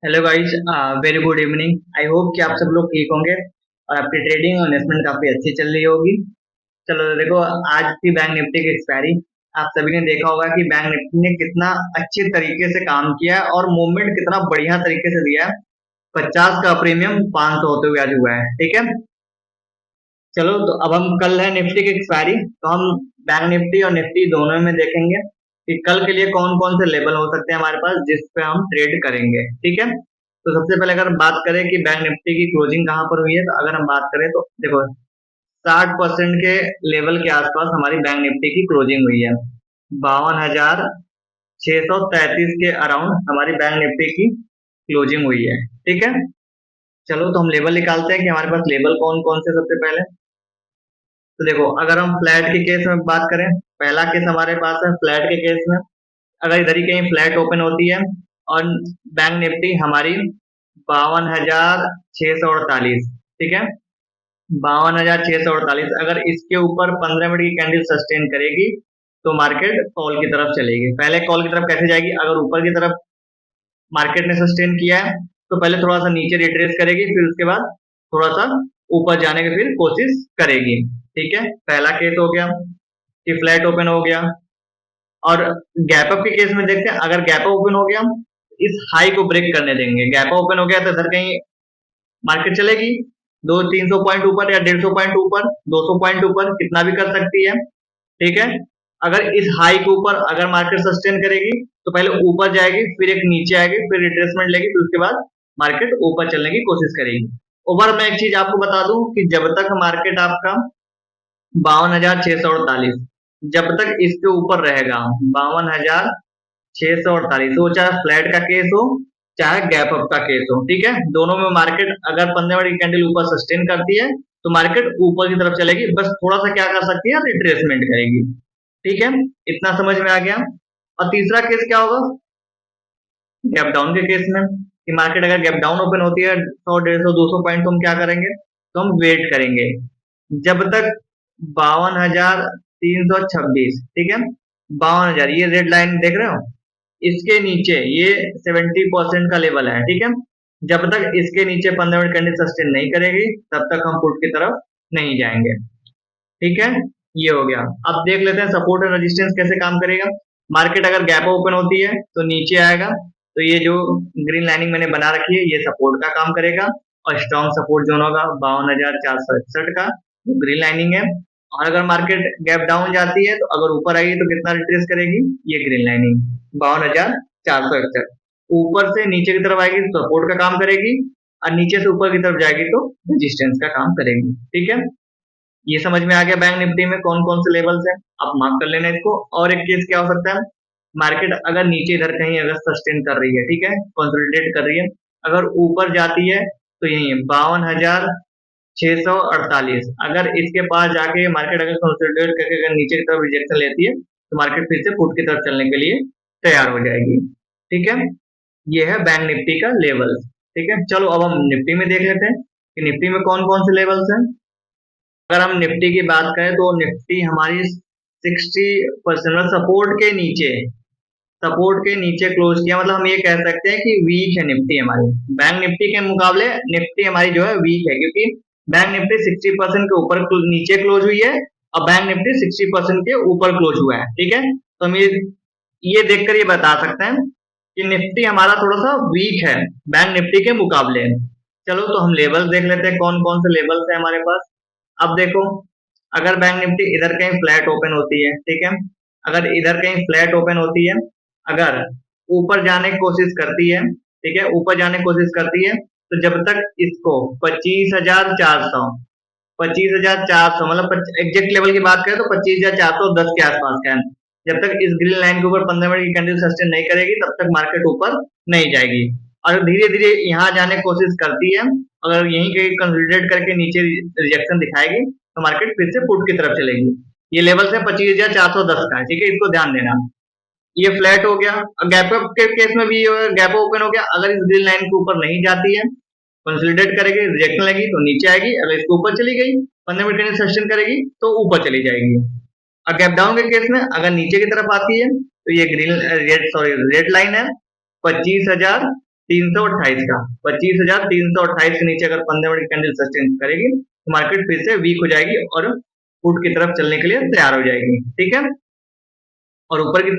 Hello guys, very good evening. I hope कि आप सब लोग ठीक होंगे और आपकी ट्रेडिंग और इन्वेस्टमेंट काफी अच्छी चल रही होगी। चलो देखो, आज थी बैंक निफ्टी की एक्सपायरी। आप सभी ने देखा होगा कि बैंक निफ्टी ने कितना अच्छे तरीके से काम किया है और मूवमेंट कितना बढ़िया तरीके से दिया है। 50 का प्रीमियम 500 होते हुए आज हुआ है। ठीक है, चलो तो अब हम कल है निफ्टी की एक्सपायरी, तो हम बैंक निफ्टी और निफ्टी दोनों में देखेंगे कि कल के लिए कौन कौन से लेवल हो सकते हैं हमारे पास जिस पे हम ट्रेड करेंगे। ठीक है, तो सबसे पहले अगर बात करें कि बैंक निफ्टी की क्लोजिंग कहाँ पर हुई है, तो अगर हम बात करें तो देखो 60% के लेवल के आसपास हमारी बैंक निफ्टी की क्लोजिंग हुई है। 52,633 के अराउंड हमारी बैंक निफ्टी की क्लोजिंग हुई है। ठीक है, चलो तो हम लेवल निकालते हैं कि हमारे पास लेवल कौन कौन से। सबसे पहले तो देखो, अगर हम फ्लैट के केस में बात करें, पहला केस हमारे पास है फ्लैट के केस में। अगर इधर ही कहीं फ्लैट ओपन होती है और बैंक निफ्टी हमारी 52,648, ठीक है, 52,648 अगर इसके ऊपर 15 मिनट की कैंडल सस्टेन करेगी तो मार्केट कॉल की तरफ चलेगी। पहले कॉल की तरफ कैसे जाएगी, अगर ऊपर की तरफ मार्केट ने सस्टेन किया है तो पहले थोड़ा सा नीचे रिट्रेस करेगी, फिर उसके बाद थोड़ा सा ऊपर जाने की फिर कोशिश करेगी। ठीक है, पहला केस हो गया कि फ्लैट ओपन हो गया। और गैप अप के केस में देखते हैं, अगर गैप अप ओपन हो गया, इस हाई को ब्रेक करने देंगे। गैप अप ओपन हो गया तो इधर कहीं मार्केट चलेगी 200-300 पॉइंट ऊपर या 150 पॉइंट ऊपर, 200 पॉइंट ऊपर, कितना भी कर सकती है। ठीक है, अगर इस हाई के ऊपर अगर मार्केट सस्टेन करेगी तो पहले ऊपर जाएगी, फिर एक नीचे आएगी, फिर रिट्रेसमेंट लेगी, फिर उसके बाद मार्केट ऊपर चलने की कोशिश करेगी। ओवर मैं एक चीज आपको बता दूं कि जब तक मार्केट आपका 52,648, जब तक इसके ऊपर रहेगा 52,648, वो चाहे फ्लैट का केस हो चाहे गैप अप का केस हो, ठीक है, दोनों में मार्केट अगर 15 मिनट की कैंडल ऊपर सस्टेन करती है तो मार्केट ऊपर की तरफ चलेगी। बस थोड़ा सा क्या कर सकती है, रिट्रेसमेंट करेगी। ठीक है, इतना समझ में आ गया। और तीसरा केस क्या होगा, गैप डाउन के केस में, कि मार्केट अगर गैप डाउन ओपन होती है 100, 150, 200 पॉइंट, तो हम क्या करेंगे, तो हम वेट करेंगे जब तक 52,326, ठीक है, 52,000, ये रेड लाइन देख रहे हो, इसके नीचे ये 70% का लेवल है। ठीक है, जब तक इसके नीचे 15 मिनट कैंडल सस्टेन नहीं करेगी तब तक हम पुट की तरफ नहीं जाएंगे। ठीक है, ये हो गया। अब देख लेते हैं सपोर्ट और रेजिस्टेंस कैसे काम करेगा। मार्केट अगर गैप ओपन होती है तो नीचे आएगा, तो ये जो ग्रीन लाइनिंग मैंने बना रखी है ये सपोर्ट का काम करेगा। और स्ट्रॉन्ग सपोर्ट जोन होगा 52,461 का, जो ग्रीन लाइनिंग है। और अगर मार्केट गैप डाउन जाती है तो अगर ऊपर आएगी तो कितना रिट्रेस करेगी, ये ग्रीन लाइनिंग 52,461, ऊपर से नीचे की तरफ आएगी तो सपोर्ट का काम करेगी, और नीचे से ऊपर की तरफ जाएगी तो रेजिस्टेंस का काम करेगी। ठीक है, ये समझ में आ गया बैंक निफ्टी में कौन कौन से लेवल्स हैं। आप मार्क कर लेना इसको। और एक केस क्या हो सकता है, मार्केट अगर नीचे इधर कहीं अगर सस्टेन कर रही है, ठीक है, कंसोलिडेट कर रही है, अगर ऊपर जाती है तो यही 52,648, अगर इसके पास जाके मार्केट अगर कंसोलिडेट करके अगर नीचे की तरफ रिजेक्शन लेती है तो मार्केट फिर से फुट की तरफ चलने के लिए तैयार हो जाएगी। ठीक है, ये है बैंक निफ्टी का लेवल्स। ठीक है, चलो अब हम निफ्टी में देख लेते हैं कि निफ्टी में कौन कौन से लेवल्स हैं। अगर हम निफ्टी की बात करें तो निफ्टी हमारी 60% सपोर्ट के नीचे, सपोर्ट के नीचे क्लोज किया, मतलब हम ये कह सकते हैं कि वीक है निफ्टी हमारी। बैंक निफ्टी के मुकाबले निफ्टी हमारी जो है वीक है, क्योंकि बैंक निफ्टी 60% के ऊपर नीचे क्लोज हुई है और बैंक निफ्टी 60% के ऊपर क्लोज हुआ है। ठीक है, तो हम ये देखकर ये बता सकते हैं कि निफ्टी हमारा थोड़ा सा वीक है बैंक निफ्टी के मुकाबले। चलो तो हम लेवल्स देख लेते हैं कौन कौन से लेवल्स है हमारे पास। अब देखो, अगर बैंक निफ्टी इधर कहीं फ्लैट ओपन होती है, ठीक है, अगर इधर कहीं फ्लैट ओपन होती है, अगर ऊपर जाने की कोशिश करती है, ठीक है, ऊपर जाने की कोशिश करती है, तो जब तक इसको 25,400, 25,400 मतलब एग्जैक्ट लेवल की बात करें तो 25,410 के आसपास का है, जब तक इस ग्रीन लाइन के ऊपर 15 मिनट की कैंडल सस्टेन नहीं करेगी तब तक मार्केट ऊपर नहीं जाएगी। और धीरे धीरे यहाँ जाने की कोशिश करती है, अगर यहीं कहीं कंसोलिडेट करके नीचे रिजेक्शन दिखाएगी तो मार्केट फिर से पुट की तरफ चलेगी। ये लेवल है 25,410 का, ठीक है, इसको ध्यान देना। ये फ्लैट हो गया। गैप अप के केस में भी गैप ओपन हो गया, अगर इस ग्रीन लाइन के ऊपर नहीं जाती है, कंसोलिडेट करेगी, रिजेक्शन लगी तो नीचे आएगी, अगर इसके ऊपर चली गई 15 मिनट कैंडल सस्टेन करेगी तो ऊपर चली जाएगी। और गैप डाउन के केस में अगर नीचे की तरफ आती है तो ये ग्रीन रेड लाइन है 25,000 328 का, 25,328 के नीचे अगर 15 मिनट की कैंडल सस्टेन करेगी तो मार्केट फिर से वीक हो जाएगी और पुट की तरफ चलने के लिए तैयार हो जाएगी। ठीक है, और ऊपर की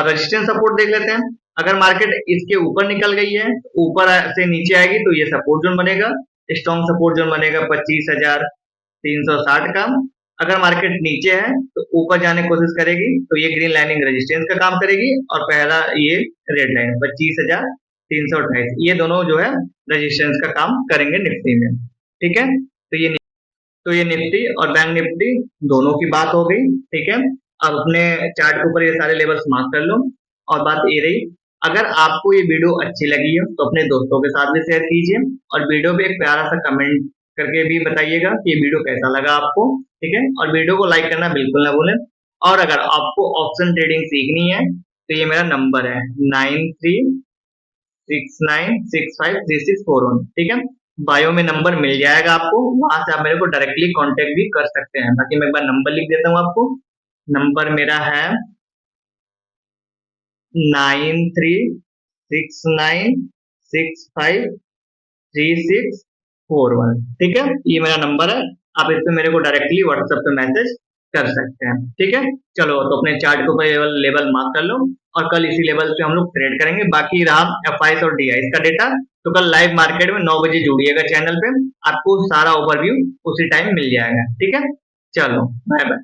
रेजिस्टेंस सपोर्ट देख लेते हैं। अगर मार्केट इसके ऊपर निकल गई है, ऊपर से नीचे आएगी तो ये सपोर्ट जोन बनेगा, स्ट्रॉन्ग सपोर्ट जोन बनेगा 25,360 का। अगर मार्केट नीचे है तो ऊपर जाने की कोशिश करेगी तो ये ग्रीन लाइनिंग रेजिस्टेंस का काम करेगी, और पहला ये रेड लाइन 25,328, ये दोनों जो है रेजिस्टेंस का काम करेंगे निफ्टी में। ठीक है, तो ये निफ्टी और बैंक निफ्टी दोनों की बात हो गई। ठीक है, अब अपने चार्ट के ऊपर ये सारे लेवल्स मार्क कर लो। और बात ये रही, अगर आपको ये वीडियो अच्छी लगी है तो अपने दोस्तों के साथ भी शेयर कीजिए, और वीडियो पे एक प्यारा सा कमेंट करके भी बताइएगा कि ये वीडियो कैसा लगा आपको। ठीक है, और वीडियो को लाइक करना बिल्कुल ना भूलें। और अगर आपको ऑप्शन ट्रेडिंग सीखनी है तो ये मेरा नंबर है 9369653641। ठीक है, बायो में नंबर मिल जाएगा आपको, वहां से आप मेरे को डायरेक्टली कांटेक्ट भी कर सकते हैं। बाकी मैं एक बार नंबर लिख देता हूँ आपको। नंबर मेरा है 9369653641। ठीक है, ये मेरा नंबर है, आप इस पे मेरे को डायरेक्टली व्हाट्सएप पे मैसेज कर सकते हैं। ठीक है, चलो तो अपने चार्ट के ऊपर लेवल मार्क कर लो, और कल इसी लेवल पे हम लोग ट्रेड करेंगे। बाकी रहा एफआईएस और डीआईएस का डेटा, तो कल लाइव मार्केट में 9 बजे जुड़िएगा चैनल पे, आपको सारा ओवरव्यू उसी टाइम मिल जाएगा। ठीक है, चलो बाय बाय।